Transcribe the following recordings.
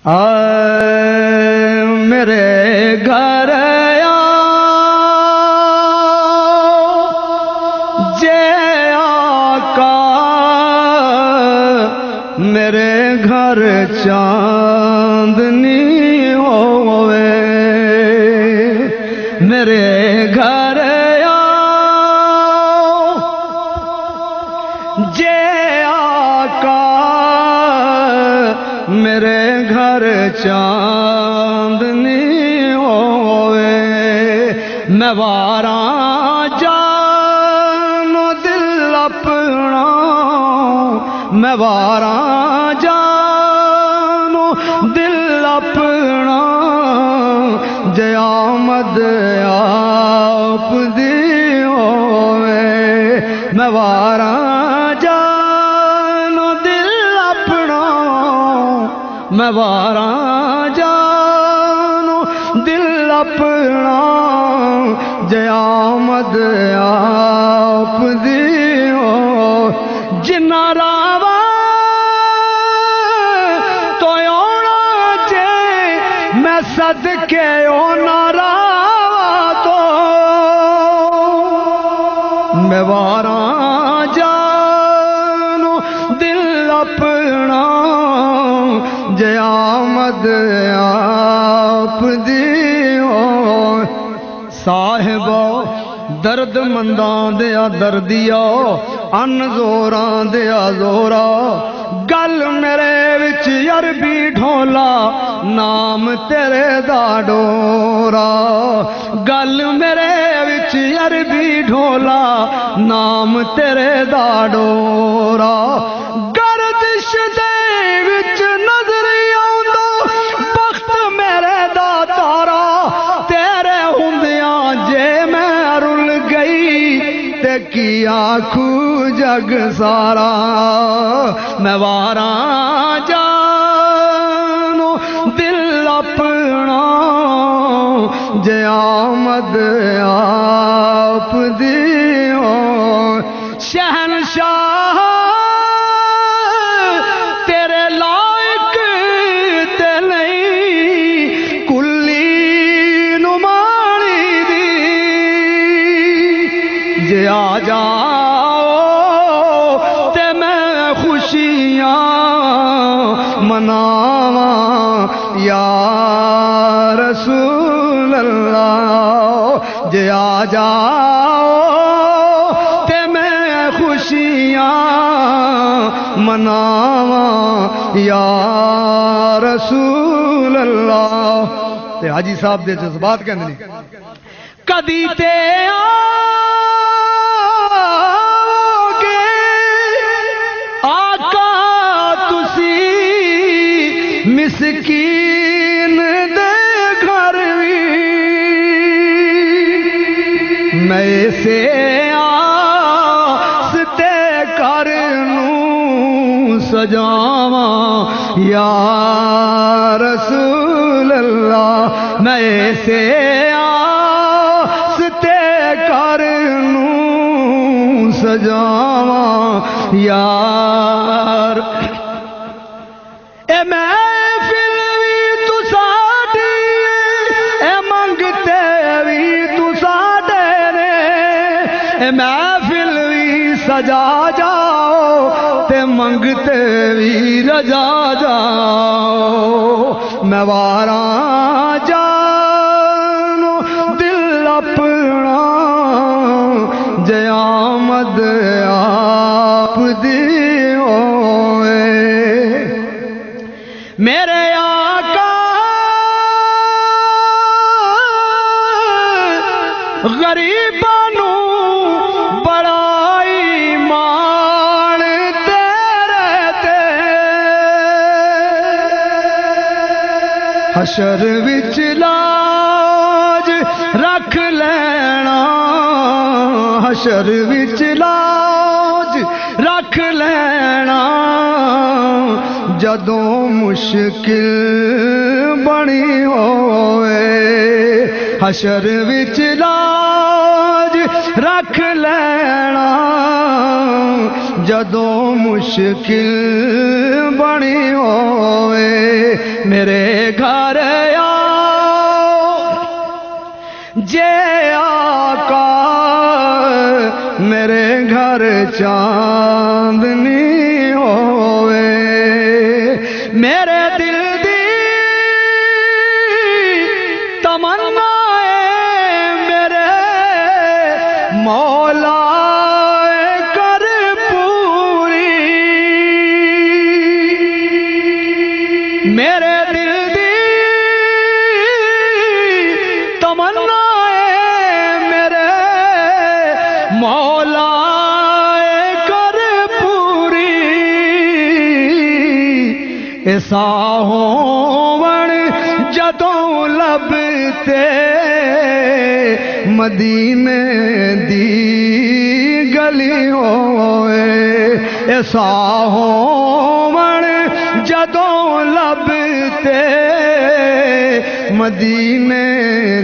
آئے میرے گھر جے آقا میرے گھر چاندنی ہوئے میرے گھر جے آقا میرے گھر چاندنی ہوئے میں واراں جانو دل اپنا میں واراں جانو دل اپنا جے آمد آپ دی ہوئے میں واراں جانو دل اپنا میں واراں جانو دل اپنا جے آمد آپ دی ہو جنہ راوا تو اونا جے میں صدقے اونا راوا تو میں واراں جانو دل اپنا جے آمد آپ دی ہو صاحبو درد منداں دیا دردیا ان زوراں دیا زورا گل میرے وچ عربی ڈھولا نام تیرے دا ڈورا گل میرے وچ عربی ڈھولا نام تیرے دا ڈورا گردش دے وچ نظر آؤندو بخت میرے دا تارا تیرے ہوندیاں جے میں رل گئی تے کی آنکھوں جگ سارا میں واراں جانو دل اپنا جے آمد آپ دی ہو شہنشاہ تیرے لائق تے نہیں کلی نمانی دی جے آ جاؤ تے میں خوشیاں مناواں یا رسول اللہ جے آ جاؤ تے میں خوشیاں مناواں یا رسول اللہ تے حاجی صاحب دے جذبات کہندے نے کدی تے مسکین دے گھر میں سے آستے کرنوں سجاواں یا رسول اللہ میں سے آستے کرنوں سجاواں یار اے محفل وی تو ساڈی اے منگتے وی تو ساڈے نے اے محفل وی سجا جاؤ تے منگتے وی رجا جاؤ میں واراں جانو دل اپنا جے آمد آپ دی ہوئے میرے آقا غریباں نوں بڑا ایمان تیرے تے حشر وچ لاج رکھ لینا حشر وچ لاج رکھ لینا جدوں مشکل بنی ہوئے حشر وچ لاج رکھ لینا جدوں مشکل بنی ہوئے میرے چاندنی ہوئے میرے دل دی تمنا ہے میرے مولا کر پوری میرے دل دی تمنا ہے میرے مولا ایسا ہون جدوں لب تے مدینے دی گلی ہوئے ایسا ہون جدوں لب تے مدینے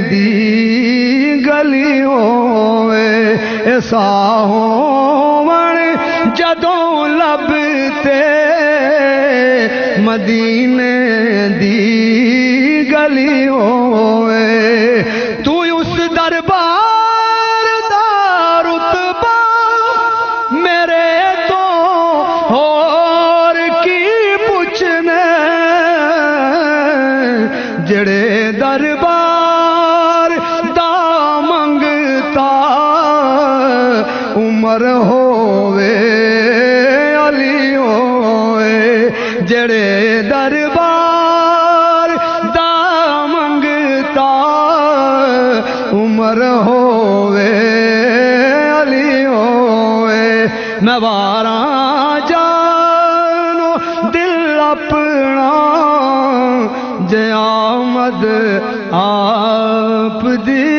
دی گلی ہوئے ایسا ہون جدوں لب تے مدینے دی گلی ہوئے تو اس دربار دا رتبہ میرے تو اور کی پوچھنے جڑے دربار دا منگتا عمر ہوئے علی ہوئے جڑے دربار دا منگتا عمر ہوئے علی ہوئے میں واراں جانو دل اپنا جے آمد آپ دی